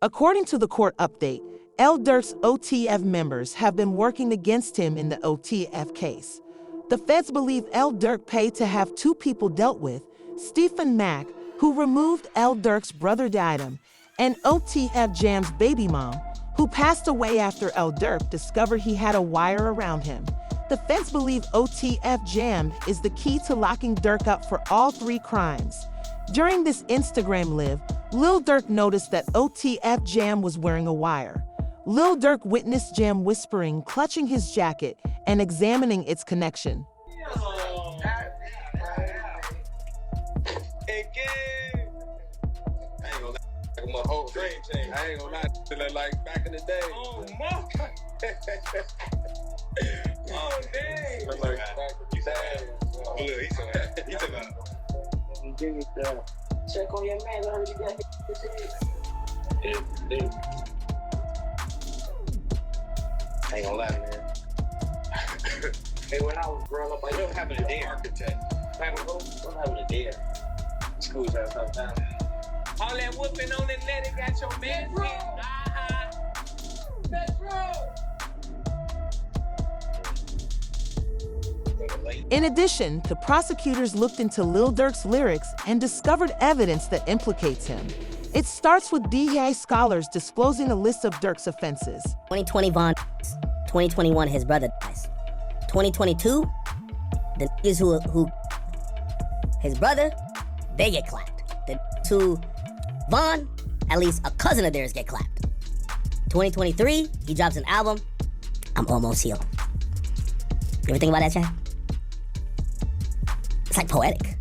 According to the court update, Lil Durk's OTF members have been working against him in the OTF case. The feds believe Lil Durk paid to have two people dealt with, Stephen Mack, who removed Lil Durk's brother Diadem, and OTF Jam's baby mom, who passed away after Lil Durk discovered he had a wire around him. The feds believe OTF Jam is the key to locking Durk up for all three crimes. During this Instagram live, Lil Durk noticed that OTF Jam was wearing a wire. Lil Durk witnessed Jam whispering, clutching his jacket, and examining its connection. My whole dream thing. I ain't gonna lie to that, like back in the day. Oh, my. Oh, dang. Like back in the day. Oh, look, he took out. Check on your man, I heard you got his head. I ain't gonna lie, man. Hey, when I was growing up, I don't have a day architect. What happened to day? School's out sometimes. All that whooping on the net, it got your man. In addition, the prosecutors looked into Lil Durk's lyrics and discovered evidence that implicates him. It starts with DEA scholars disclosing a list of Durk's offenses. 2020, Von. 2021, his brother dies. 2022, the niggas who his brother, they get clapped. The two Von, at least a cousin of theirs get clapped. 2023, he drops an album, I'm almost healed. You ever think about that, Chad? It's like poetic.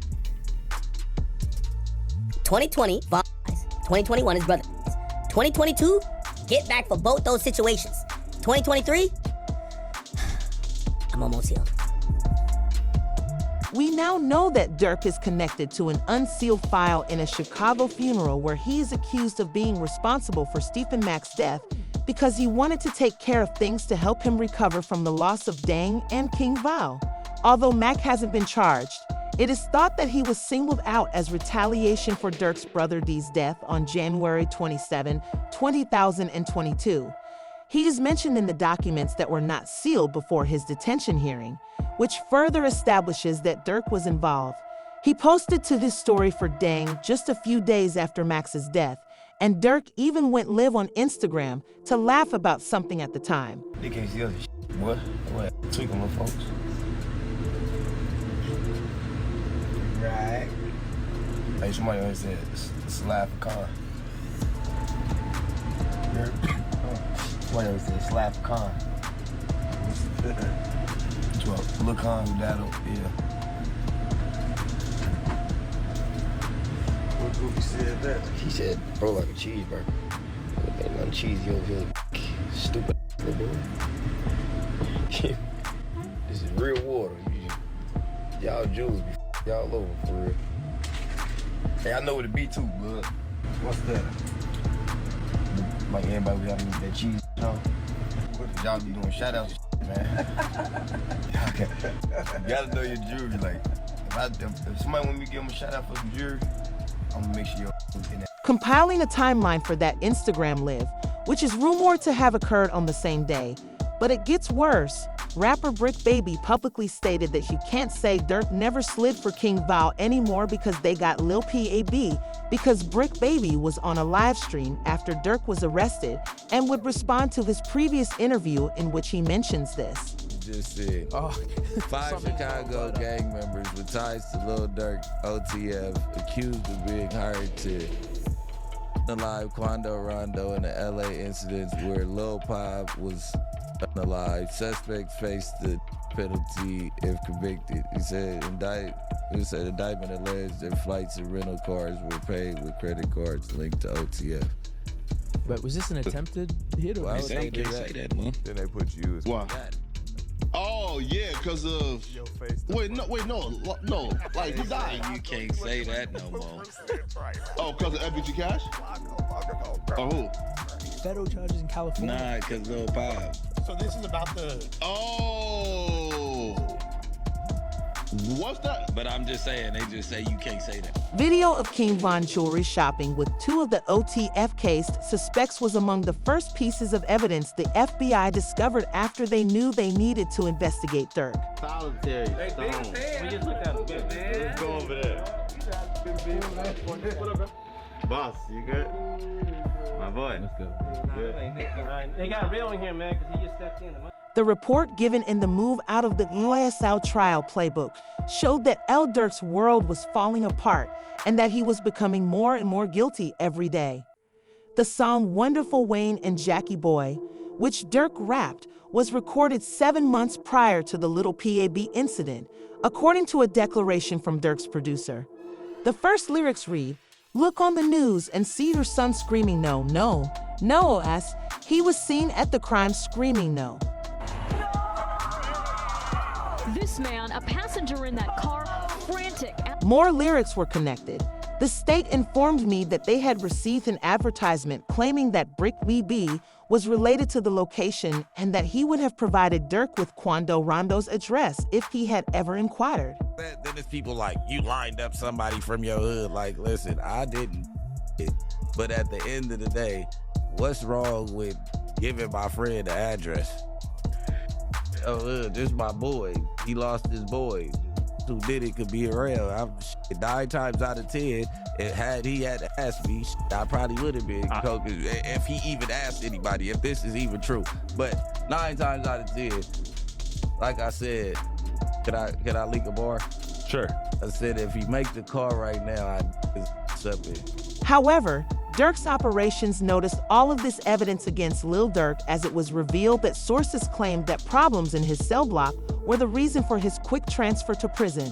2020, Von dies. 2021, his brother dies. 2022, get back for both those situations. 2023, I'm almost healed. We now know that Durk is connected to an unsealed file in a Chicago funeral where he is accused of being responsible for Stephen Mack's death because he wanted to take care of things to help him recover from the loss of Dang and King Val. Although Mack hasn't been charged, it is thought that he was singled out as retaliation for Durk's brother D's death on January 27, 2022. He is mentioned in the documents that were not sealed before his detention hearing, which further establishes that Durk was involved. He posted to this story for Dang just a few days after Max's death, and Durk even went live on Instagram to laugh about something at the time. They can't see other shit, boy. What? Tweaking with folks. Right. Hey, somebody always said, slap a car. Somebody always said, slap a car. Look on that'll, yeah. What Goofy said that? He said, bro, like a cheeseburger. Ain't nothing cheesy over here. Stupid little boy. This is real water. Y'all Jews be y'all over for real. Hey, I know what it be too, bud. What's that? Like everybody be having that cheese, you know? Y'all be doing shout outs. Man. Okay. You gotta know your jury. Like, if somebody want me to give them a shout out for some jury, I'm gonna make sure you're in that. Compiling a timeline for that Instagram live, which is rumored to have occurred on the same day. But it gets worse. Rapper Brick Baby publicly stated that you can't say Durk never slid for King Val anymore because they got Lil PAB, because Brick Baby was on a live stream after Durk was arrested and would respond to his previous interview in which he mentions this. Just said, 5 Chicago gang members with ties to Lil Durk, OTF, accused of being hired to alive Quando Rondo in the LA incidents where Lil Pop was unalive. Suspects face the penalty if convicted. He said indictment alleged that flights and rental cars were paid with credit cards linked to OTF. But was this an attempted hit or? Well, they say that, man. Then they put you as why? Oh yeah, because of your face. Wait, no. Like who died? You can't say that no more. Oh, because of FBG Cash? Oh, who? Federal charges in California. Nah, because Lil Pop. So this is about the... Oh! What's that? But I'm just saying, they just say you can't say that. Video of King Von jewelry shopping with 2 of the OTF cased suspects was among the first pieces of evidence the FBI discovered after they knew they needed to investigate Durk. Solitary. We just looked at him. Let's go over there. Boss, you good? My boy. Let's go. Good. They got real in here, man, because he just stepped in. The report given in the Move Out of the USL trial playbook showed that Lil Durk's world was falling apart and that he was becoming more and more guilty every day. The song Wonderful Wayne and Jackie Boy, which Durk rapped, was recorded 7 months prior to the Little PAB incident, according to a declaration from Durk's producer. The first lyrics read, "Look on the news and see your son screaming no, no, no," as he was seen at the crime screaming no. This man, a passenger in that car, frantic. More lyrics were connected. The state informed me that they had received an advertisement claiming that Brick BB was related to the location and that he would have provided Durk with Quando Rondo's address if he had ever inquired. Then there's people like, you lined up somebody from your hood. Like, listen, I didn't. But at the end of the day, what's wrong with giving my friend the address? Oh, this my boy. He lost his boy. Who did it could be around. 9 times out of 10, had he had to ask me, I probably would have been if he even asked anybody, if this is even true. But 9 times out of 10, like I said, can I leak a bar? Sure. I said if he make the call right now, I'd something. However, Durk's operations noticed all of this evidence against Lil Durk as it was revealed that sources claimed that problems in his cell block were the reason for his quick transfer to prison.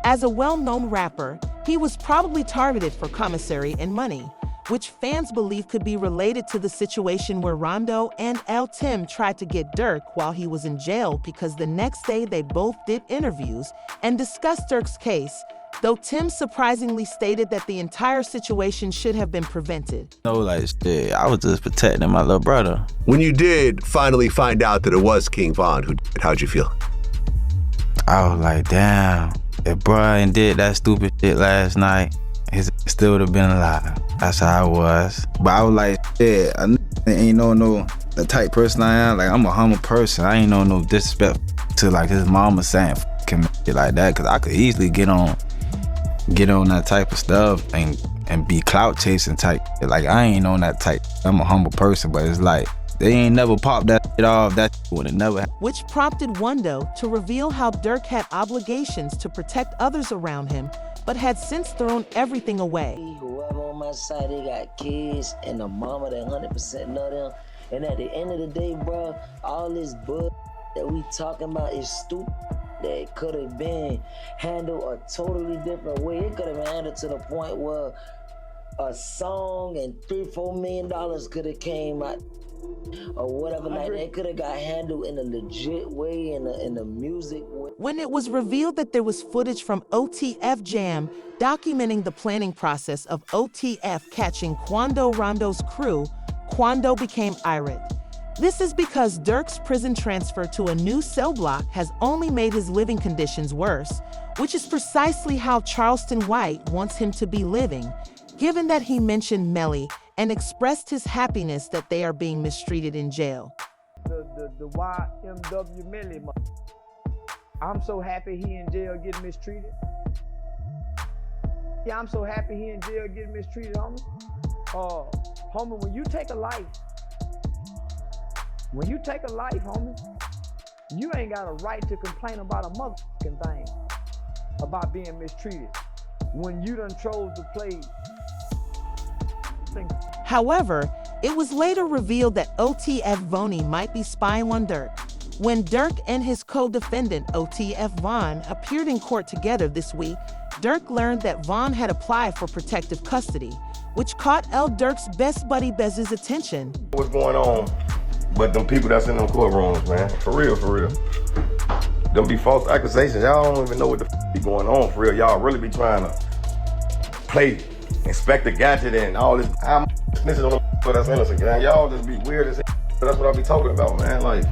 As a well-known rapper, he was probably targeted for commissary and money, which fans believe could be related to the situation where Rondo and L. Tim tried to get Durk while he was in jail because the next day they both did interviews and discussed Durk's case, though Tim surprisingly stated that the entire situation should have been prevented. No, like, shit, I was just protecting my little brother. When you did finally find out that it was King Von who did it, how'd you feel? I was like, damn, if Brian did that stupid shit last night, he still would have been alive. That's how I was. But I was like, yeah, I ain't no the type person I am. Like, I'm a humble person. I ain't no disrespect to like his mama saying f***ing shit like that, because I could easily get on that type of stuff and be clout chasing type. Like, I ain't on that type. I'm a humble person, but it's like, they ain't never popped that shit off. That would have never happened. Which prompted Wando to reveal how Durk had obligations to protect others around him, but had since thrown everything away. Whoever on my side, they got kids and a mama that 100% know them. And at the end of the day, bro, all this bull that we talking about is stupid. That could have been handled a totally different way. It could have been handled to the point where a song and $3-4 million could have came out or whatever. Like that could have got handled in a legit way, in a music way. When it was revealed that there was footage from OTF Jam documenting the planning process of OTF catching Quando Rondo's crew, Quando became irate. This is because Durk's prison transfer to a new cell block has only made his living conditions worse, which is precisely how Charleston White wants him to be living, given that he mentioned Melly and expressed his happiness that they are being mistreated in jail. The YMW Melly, I'm so happy he in jail getting mistreated. Yeah, I'm so happy he in jail getting mistreated, homie. Homie, when you take a life, homie, you ain't got a right to complain about a motherfucking thing, about being mistreated, when you done chose to play. However, it was later revealed that OTF Vonnie might be spying on Durk. When Durk and his co-defendant OTF Von appeared in court together this week, Durk learned that Von had applied for protective custody, which caught Lil Durk's best buddy Bez's attention. What's going on? But them people that's in them courtrooms, man, for real. Them be false accusations. Y'all don't even know what the be going on for real. Y'all really be trying to play Inspector Gadget and all this. I'm snitching on them that's innocent, man. Y'all just be weird as hell. That's what I be talking about, man. Like,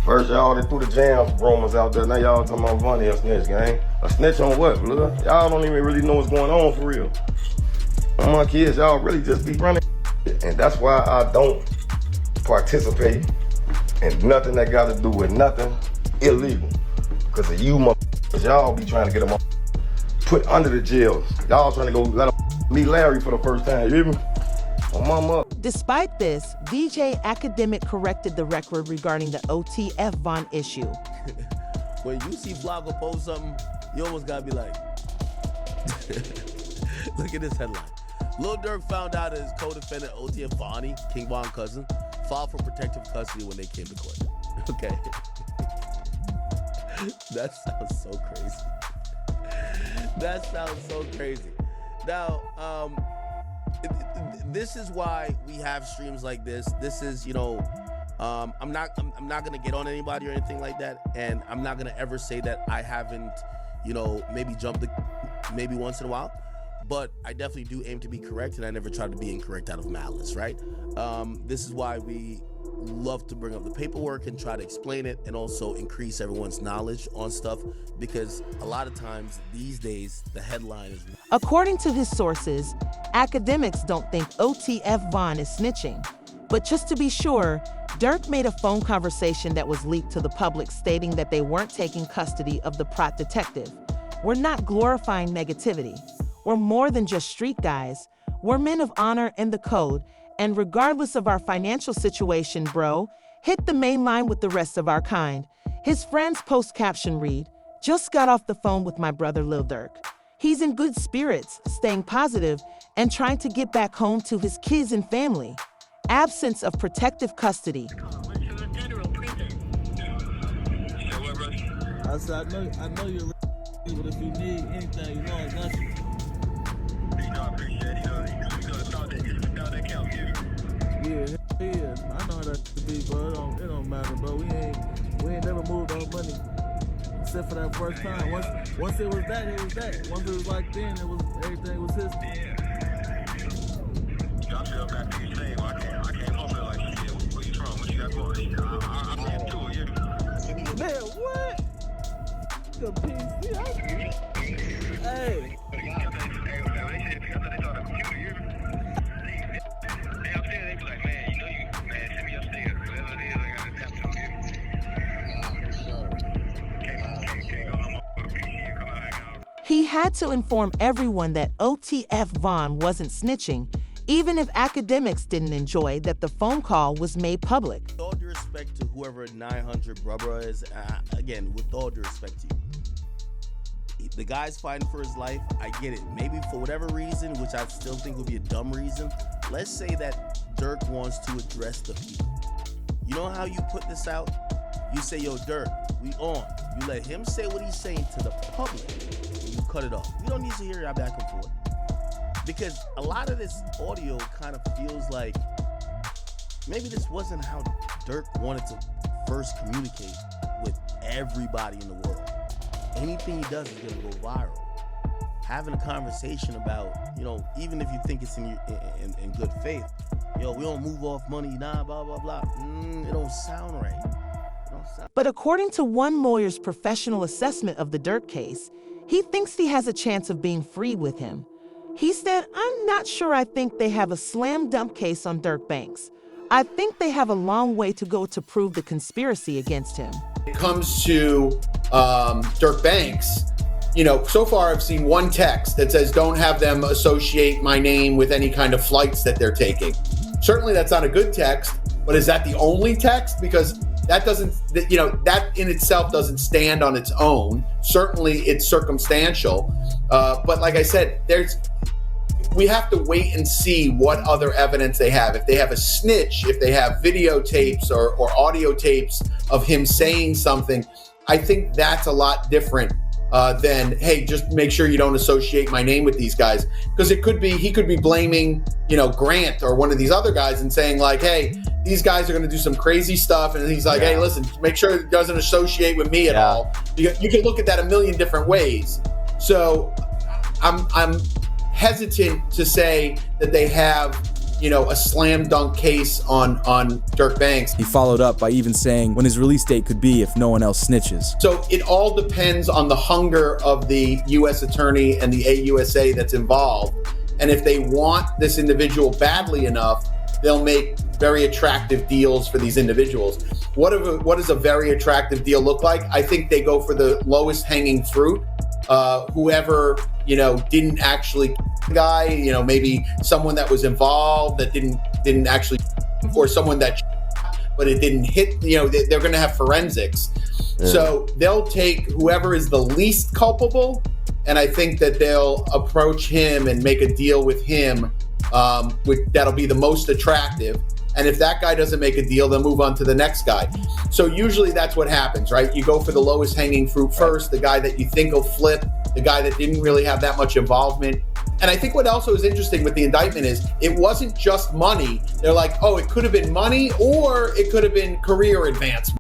First y'all that threw the jams rumors out there. Now y'all talking about Vonnie a snitch, gang. A snitch on what, blood? Y'all don't even really know what's going on for real. On my kids, y'all really just be running. And that's why I don't participate in nothing that got to do with nothing illegal. Because of you motherfuckers, y'all be trying to get them put under the jails. Y'all trying to go let them meet Larry for the first time, you hear me? On my mother. Despite this, DJ Academic corrected the record regarding the OTF Von issue. When you see Flocko post something, you almost gotta be like, look at this headline. Lil Durk found out his co-defendant OTF Vonnie, King Von cousin, filed for protective custody when they came to court. Okay. That sounds so crazy. That sounds so crazy. Now, this is why we have streams like this. This is, you know, I'm not gonna get on anybody or anything like that, and I'm not gonna ever say that I haven't, you know, maybe jumped maybe once in a while, but I definitely do aim to be correct, and I never try to be incorrect out of malice, right? This is why we love to bring up the paperwork and try to explain it, and also increase everyone's knowledge on stuff, because a lot of times these days the headline is. According to his sources, academics don't think OTF Von is snitching. But just to be sure, Durk made a phone conversation that was leaked to the public stating that they weren't taking custody of the prot detective. We're not glorifying negativity. We're more than just street guys. We're men of honor and the code. And regardless of our financial situation, bro, hit the main line with the rest of our kind. His friend's post caption read, "Just got off the phone with my brother Lil Durk. He's in good spirits, staying positive, and trying to get back home to his kids and family. Absence of protective custody." I said, I know you're ready, but if you need anything, you know I got you. Yeah, I know how that to be, bro. It don't matter, bro. We ain't never moved on money. Except for that first time. Once it was that, it was that. Once it was like then, everything was his. I feel back to your same. I came home there like, shit, where you from? What you got going? I'm in too, you. Man, what? The PC. Hey. He had to inform everyone that OTF Von wasn't snitching, even if academics didn't enjoy that the phone call was made public. With all due respect to whoever 900 Brubra is, again, with all due respect to you, the guy's fighting for his life. I get it. Maybe for whatever reason, which I still think would be a dumb reason, let's say that Durk wants to address the people. You know how you put this out? You say, yo, Durk, we on. You let him say what he's saying to the public, and you cut it off. You don't need to hear y'all back and forth. Because a lot of this audio kind of feels like maybe this wasn't how Durk wanted to first communicate with everybody in the world. Anything he does is gonna go viral. Having a conversation about, you know, even if you think it's in good faith, yo, we don't move off money, nah, blah, blah, blah. It don't sound right. But according to one lawyer's professional assessment of the Durk case, he thinks he has a chance of being freed with him. He said, "I'm not sure I think they have a slam dunk case on Durk Banks. I think they have a long way to go to prove the conspiracy against him." When it comes to Durk Banks, you know, so far I've seen one text that says, "Don't have them associate my name with any kind of flights that they're taking." Certainly that's not a good text, but is that the only text? Because that doesn't, you know, that in itself doesn't stand on its own. Certainly it's circumstantial. But like I said, we have to wait and see what other evidence they have. If they have a snitch, if they have videotapes or audio tapes of him saying something, I think that's a lot different than, hey, just make sure you don't associate my name with these guys. Because he could be blaming, you know, Grant or one of these other guys and saying like, hey, these guys are going to do some crazy stuff. And he's like, hey, listen, make sure it doesn't associate with me at all. You can look at that a million different ways. So I'm hesitant to say that they have, a slam dunk case on Durk Banks. He followed up by even saying when his release date could be if no one else snitches. So it all depends on the hunger of the U.S. attorney and the AUSA that's involved. And if they want this individual badly enough, they'll make very attractive deals for these individuals. What does a very attractive deal look like? I think they go for the lowest hanging fruit. Whoever, didn't actually the guy, maybe someone that was involved that didn't actually, or someone that, but it didn't hit, they're going to have forensics. Yeah. So they'll take whoever is the least culpable, and I think that they'll approach him and make a deal with him that'll be the most attractive. And if that guy doesn't make a deal, they'll move on to the next guy. So usually that's what happens, right? You go for the lowest hanging fruit first, the guy that you think will flip, the guy that didn't really have that much involvement. And I think what also is interesting with the indictment is it wasn't just money. They're like, oh, it could have been money or it could have been career advancement.